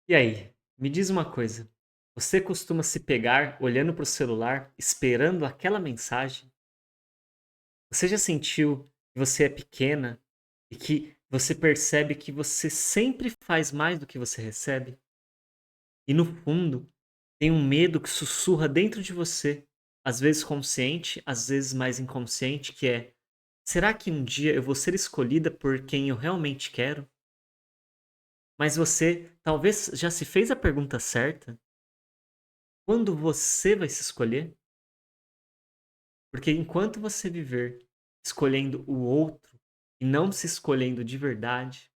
E aí, me diz uma coisa. Você costuma se pegar olhando para o celular, esperando aquela mensagem? Você já sentiu que você é pequena e que você percebe que você sempre faz mais do que você recebe? E no fundo, tem um medo que sussurra dentro de você, às vezes consciente, às vezes mais inconsciente, que é: será que um dia eu vou ser escolhida por quem eu realmente quero? Mas você talvez já se fez a pergunta certa? Quando você vai se escolher? Porque enquanto você viver escolhendo o outro e não se escolhendo de verdade,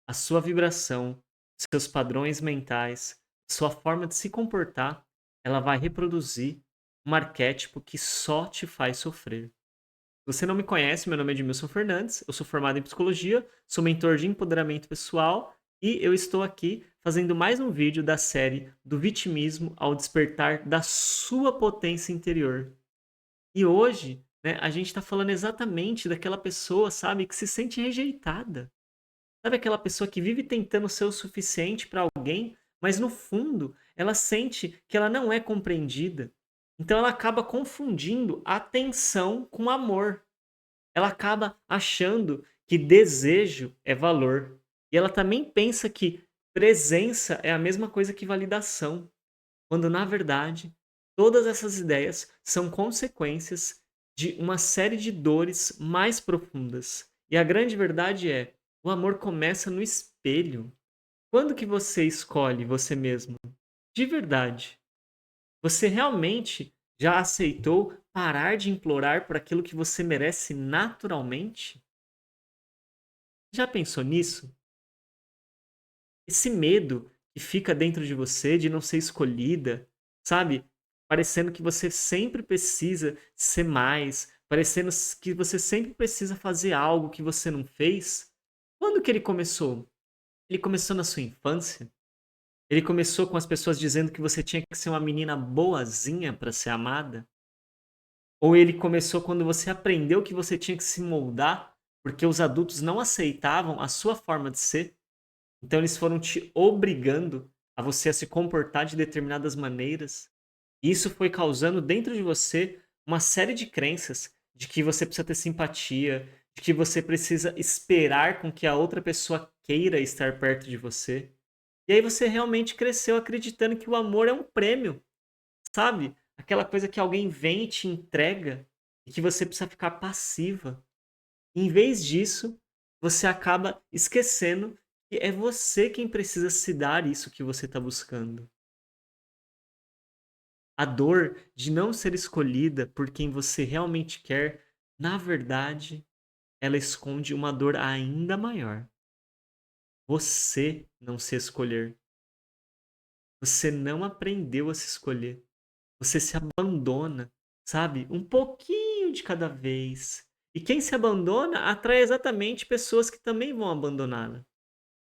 a sua vibração, seus padrões mentais, sua forma de se comportar, ela vai reproduzir um arquétipo que só te faz sofrer. Se você não me conhece, meu nome é Edmilson Fernandes, eu sou formado em psicologia, sou mentor de empoderamento pessoal e eu estou aqui fazendo mais um vídeo da série Do Vitimismo ao Despertar da Sua Potência Interior. E hoje, né, a gente tá falando exatamente daquela pessoa, sabe, que se sente rejeitada. Sabe aquela pessoa que vive tentando ser o suficiente para alguém, mas no fundo ela sente que ela não é compreendida. Então ela acaba confundindo atenção com amor. Ela acaba achando que desejo é valor. E ela também pensa que presença é a mesma coisa que validação. Quando na verdade, todas essas ideias são consequências de uma série de dores mais profundas. E a grande verdade é, o amor começa no espelho. Quando que você escolhe você mesmo? De verdade. Você realmente já aceitou parar de implorar por aquilo que você merece naturalmente? Já pensou nisso? Esse medo que fica dentro de você de não ser escolhida, sabe? Parecendo que você sempre precisa ser mais, parecendo que você sempre precisa fazer algo que você não fez. Quando que ele começou? Ele começou na sua infância? Ele começou com as pessoas dizendo que você tinha que ser uma menina boazinha para ser amada? Ou ele começou quando você aprendeu que você tinha que se moldar, porque os adultos não aceitavam a sua forma de ser? Então eles foram te obrigando a você a se comportar de determinadas maneiras. E isso foi causando dentro de você uma série de crenças de que você precisa ter simpatia, de que você precisa esperar com que a outra pessoa queira estar perto de você. E aí você realmente cresceu acreditando que o amor é um prêmio, sabe? Aquela coisa que alguém vem e te entrega e que você precisa ficar passiva. Em vez disso, você acaba esquecendo que é você quem precisa se dar isso que você está buscando. A dor de não ser escolhida por quem você realmente quer, na verdade, ela esconde uma dor ainda maior. Você não se escolher. Você não aprendeu a se escolher. Você se abandona, sabe? Um pouquinho de cada vez. E quem se abandona atrai exatamente pessoas que também vão abandoná-la.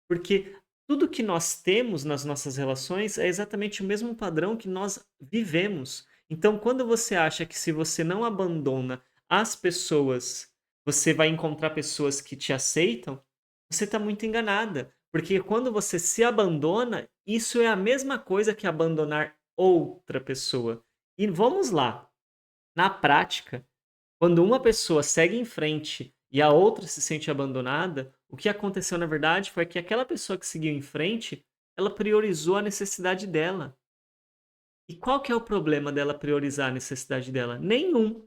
Porque tudo que nós temos nas nossas relações é exatamente o mesmo padrão que nós vivemos. Então, quando você acha que se você não abandona as pessoas, você vai encontrar pessoas que te aceitam, você está muito enganada. Porque quando você se abandona, isso é a mesma coisa que abandonar outra pessoa. E vamos lá, na prática, quando uma pessoa segue em frente e a outra se sente abandonada, o que aconteceu na verdade foi que aquela pessoa que seguiu em frente, ela priorizou a necessidade dela. E qual que é o problema dela priorizar a necessidade dela? Nenhum,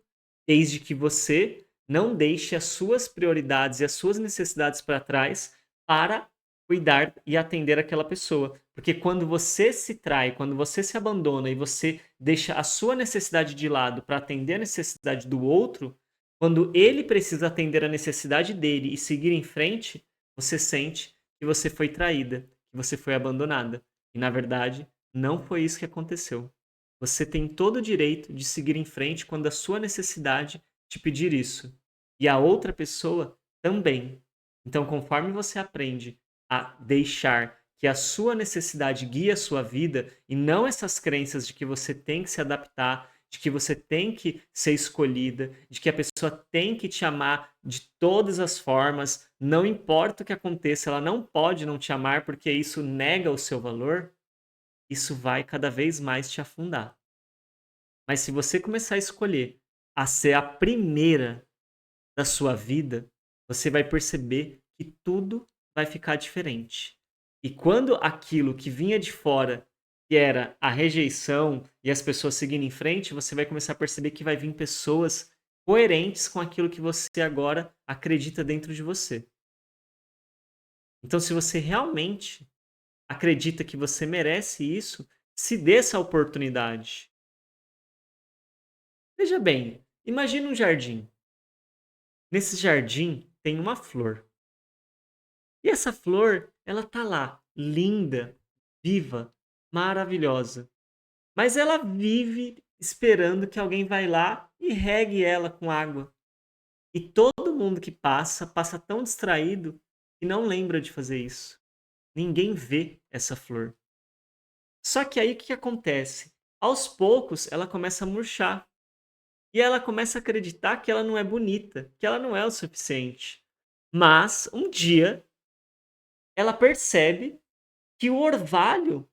desde que você não deixe as suas prioridades e as suas necessidades para trás para cuidar e atender aquela pessoa. Porque quando você se trai, quando você se abandona e você deixa a sua necessidade de lado para atender a necessidade do outro, quando ele precisa atender a necessidade dele e seguir em frente, você sente que você foi traída, que você foi abandonada. E na verdade, não foi isso que aconteceu. Você tem todo o direito de seguir em frente quando a sua necessidade te pedir isso. E a outra pessoa também. Então, conforme você aprende a deixar que a sua necessidade guie a sua vida e não essas crenças de que você tem que se adaptar, de que você tem que ser escolhida, de que a pessoa tem que te amar de todas as formas, não importa o que aconteça, ela não pode não te amar porque isso nega o seu valor, isso vai cada vez mais te afundar. Mas se você começar a escolher a ser a primeira da sua vida, você vai perceber que tudo vai ficar diferente. E quando aquilo que vinha de fora, que era a rejeição e as pessoas seguindo em frente, você vai começar a perceber que vai vir pessoas coerentes com aquilo que você agora acredita dentro de você. Então, se você realmente acredita que você merece isso, se dê essa oportunidade. Veja bem, imagine um jardim. Nesse jardim tem uma flor. E essa flor, ela tá lá, linda, viva, maravilhosa. Mas ela vive esperando que alguém vai lá e regue ela com água. E todo mundo que passa, passa tão distraído que não lembra de fazer isso. Ninguém vê essa flor. Só que aí o que que acontece? Aos poucos ela começa a murchar. E ela começa a acreditar que ela não é bonita, que ela não é o suficiente. Mas um dia ela percebe que o orvalho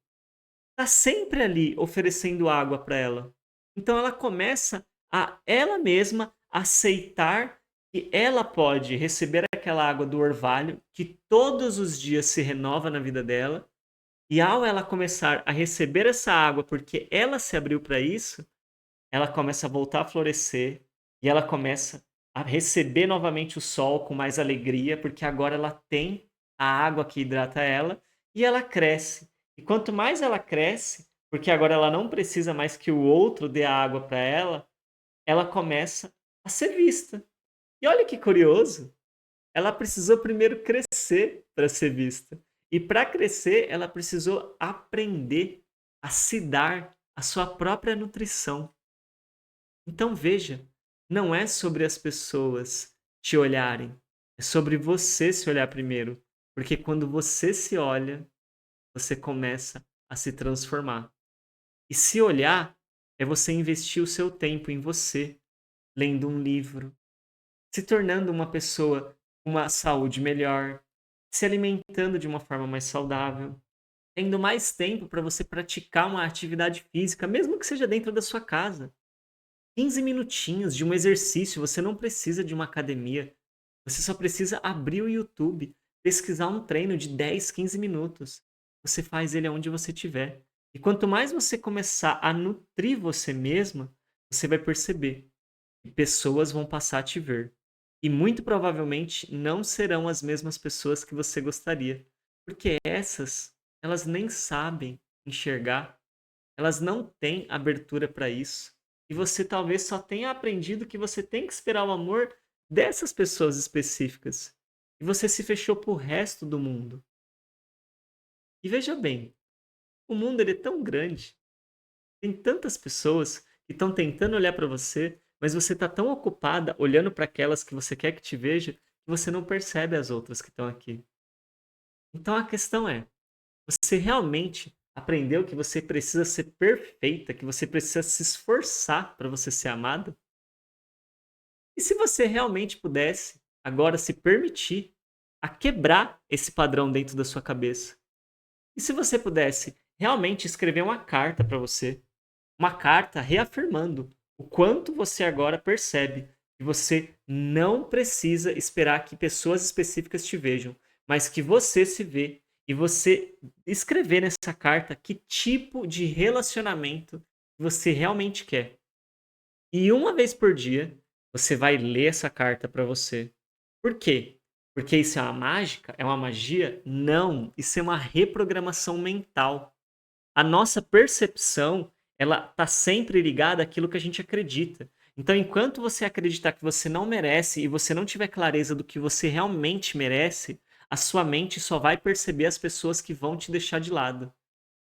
tá sempre ali oferecendo água para ela. Então ela começa a ela mesma aceitar que ela pode receber aquela água do orvalho que todos os dias se renova na vida dela, e ao ela começar a receber essa água porque ela se abriu para isso, ela começa a voltar a florescer e ela começa a receber novamente o sol com mais alegria, porque agora ela tem a água que hidrata ela e ela cresce. E quanto mais ela cresce, porque agora ela não precisa mais que o outro dê a água para ela começa a ser vista. E olha que curioso, ela precisou primeiro crescer para ser vista. E para crescer, ela precisou aprender a se dar a sua própria nutrição. Então veja, não é sobre as pessoas te olharem, é sobre você se olhar primeiro, porque quando você se olha, você começa a se transformar. E se olhar é você investir o seu tempo em você, lendo um livro, se tornando uma pessoa com uma saúde melhor, se alimentando de uma forma mais saudável, tendo mais tempo para você praticar uma atividade física, mesmo que seja dentro da sua casa. 15 minutinhos de um exercício, você não precisa de uma academia. Você só precisa abrir o YouTube, pesquisar um treino de 10, 15 minutos. Você faz ele aonde você estiver. E quanto mais você começar a nutrir você mesma, você vai perceber que pessoas vão passar a te ver. E muito provavelmente não serão as mesmas pessoas que você gostaria. Porque essas, elas nem sabem enxergar, elas não têm abertura para isso. E você talvez só tenha aprendido que você tem que esperar o amor dessas pessoas específicas. E você se fechou para o resto do mundo. E veja bem, o mundo ele é tão grande, tem tantas pessoas que estão tentando olhar para você, mas você está tão ocupada olhando para aquelas que você quer que te veja, que você não percebe as outras que estão aqui. Então a questão é, você realmente aprendeu que você precisa ser perfeita, que você precisa se esforçar para você ser amado? E se você realmente pudesse agora se permitir a quebrar esse padrão dentro da sua cabeça? E se você pudesse realmente escrever uma carta para você, uma carta reafirmando o quanto você agora percebe que você não precisa esperar que pessoas específicas te vejam, mas que você se vê e você escrever nessa carta que tipo de relacionamento você realmente quer. E uma vez por dia, você vai ler essa carta para você. Por quê? Porque isso é uma mágica? É uma magia? Não, isso é uma reprogramação mental. A nossa percepção, ela está sempre ligada àquilo que a gente acredita. Então, enquanto você acreditar que você não merece e você não tiver clareza do que você realmente merece, a sua mente só vai perceber as pessoas que vão te deixar de lado.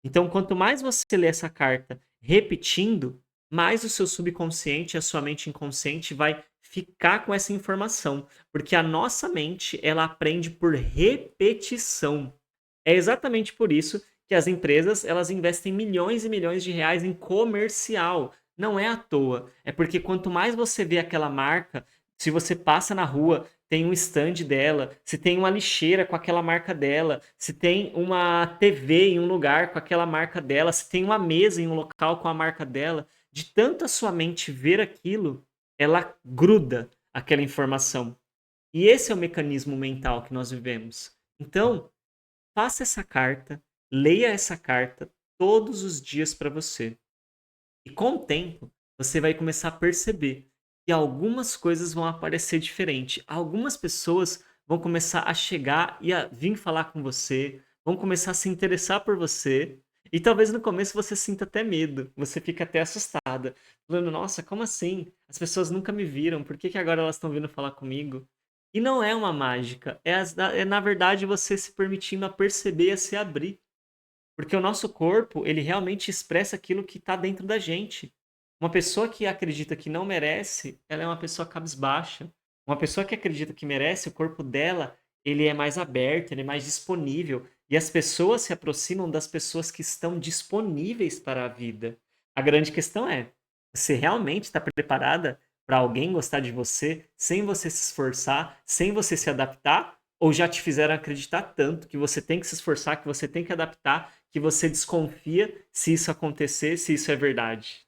Então, quanto mais você lê essa carta repetindo, mais o seu subconsciente e a sua mente inconsciente vai ficar com essa informação, porque a nossa mente, ela aprende por repetição. É exatamente por isso que as empresas, elas investem milhões e milhões de reais em comercial. Não é à toa. É porque quanto mais você vê aquela marca, se você passa na rua, tem um stand dela, se tem uma lixeira com aquela marca dela, se tem uma TV em um lugar com aquela marca dela, se tem uma mesa em um local com a marca dela, de tanto a sua mente ver aquilo, ela gruda aquela informação. E esse é o mecanismo mental que nós vivemos. Então, faça essa carta, leia essa carta todos os dias para você. E com o tempo, você vai começar a perceber que algumas coisas vão aparecer diferente. Algumas pessoas vão começar a chegar e a vir falar com você, vão começar a se interessar por você. E talvez no começo você sinta até medo, você fica até assustada, falando: nossa, como assim? As pessoas nunca me viram, por que, que agora elas estão vindo falar comigo? E não é uma mágica, é na verdade você se permitindo a perceber e a se abrir. Porque o nosso corpo, ele realmente expressa aquilo que está dentro da gente. Uma pessoa que acredita que não merece, ela é uma pessoa cabisbaixa. Uma pessoa que acredita que merece, o corpo dela, ele é mais aberto, ele é mais disponível. E as pessoas se aproximam das pessoas que estão disponíveis para a vida. A grande questão é, você realmente está preparada para alguém gostar de você sem você se esforçar, sem você se adaptar? Ou já te fizeram acreditar tanto que você tem que se esforçar, que você tem que adaptar, que você desconfia se isso acontecer, se isso é verdade?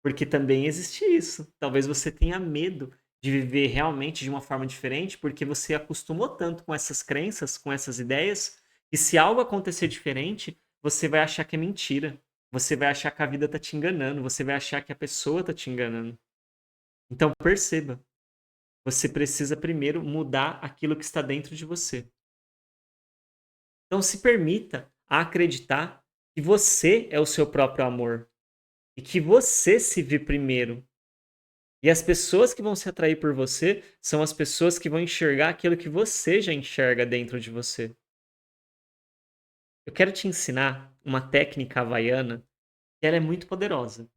Porque também existe isso. Talvez você tenha medo de viver realmente de uma forma diferente, porque você acostumou tanto com essas crenças, com essas ideias, que se algo acontecer diferente, você vai achar que é mentira. Você vai achar que a vida tá te enganando, você vai achar que a pessoa tá te enganando. Então perceba, você precisa primeiro mudar aquilo que está dentro de você. Então se permita a acreditar que você é o seu próprio amor e que você se vê primeiro. E as pessoas que vão se atrair por você são as pessoas que vão enxergar aquilo que você já enxerga dentro de você. Eu quero te ensinar uma técnica havaiana que ela é muito poderosa.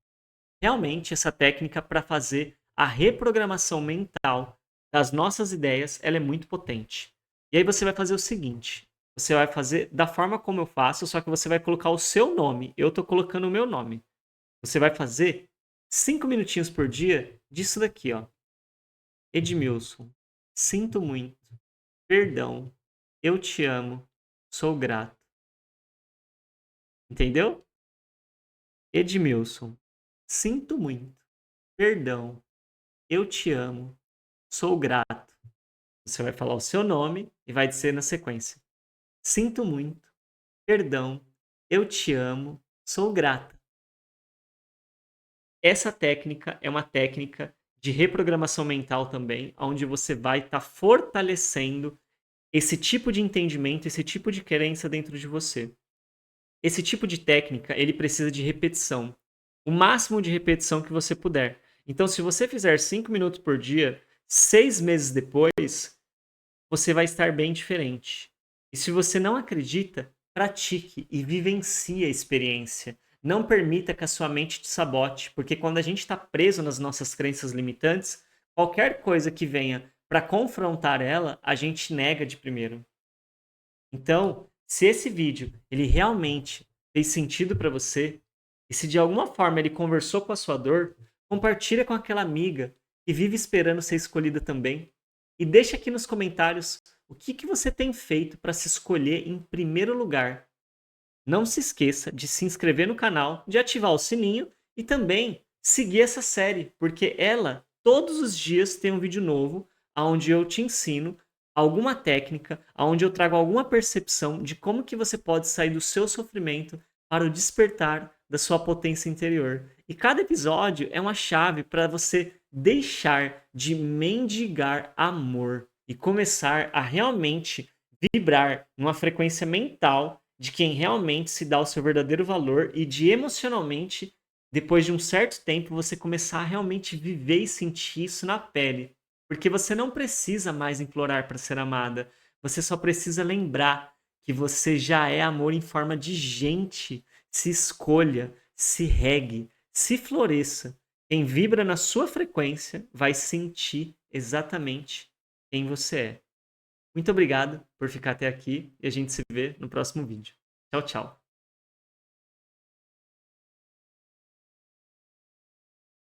Realmente, essa técnica para fazer a reprogramação mental das nossas ideias, ela é muito potente. E aí você vai fazer o seguinte, você vai fazer da forma como eu faço, só que você vai colocar o seu nome. Eu estou colocando o meu nome. Você vai fazer 5 minutinhos por dia disso daqui, ó. Edmilson, sinto muito, perdão, eu te amo, sou grato. Entendeu? Edmilson, sinto muito, perdão, eu te amo, sou grato. Você vai falar o seu nome e vai dizer na sequência: sinto muito, perdão, eu te amo, sou grata. Essa técnica é uma técnica de reprogramação mental também, onde você vai estar fortalecendo esse tipo de entendimento, esse tipo de crença dentro de você. Esse tipo de técnica, ele precisa de repetição. O máximo de repetição que você puder. Então, se você fizer 5 minutos por dia, 6 meses depois, você vai estar bem diferente. E se você não acredita, pratique e vivencie a experiência. Não permita que a sua mente te sabote, porque quando a gente está preso nas nossas crenças limitantes, qualquer coisa que venha para confrontar ela, a gente nega de primeiro. Então, se esse vídeo ele realmente fez sentido para você, e se de alguma forma ele conversou com a sua dor, compartilha com aquela amiga que vive esperando ser escolhida também. E deixa aqui nos comentários o que você tem feito para se escolher em primeiro lugar. Não se esqueça de se inscrever no canal, de ativar o sininho e também seguir essa série, porque ela todos os dias tem um vídeo novo onde eu te ensino alguma técnica, onde eu trago alguma percepção de como que você pode sair do seu sofrimento para o despertar da sua potência interior. E cada episódio é uma chave para você deixar de mendigar amor e começar a realmente vibrar numa frequência mental de quem realmente se dá o seu verdadeiro valor e de emocionalmente, depois de um certo tempo, você começar a realmente viver e sentir isso na pele. Porque você não precisa mais implorar para ser amada, você só precisa lembrar que você já é amor em forma de gente. Se escolha, se regue, se floresça. Quem vibra na sua frequência vai sentir exatamente quem você é. Muito obrigado por ficar até aqui e a gente se vê no próximo vídeo. Tchau, tchau.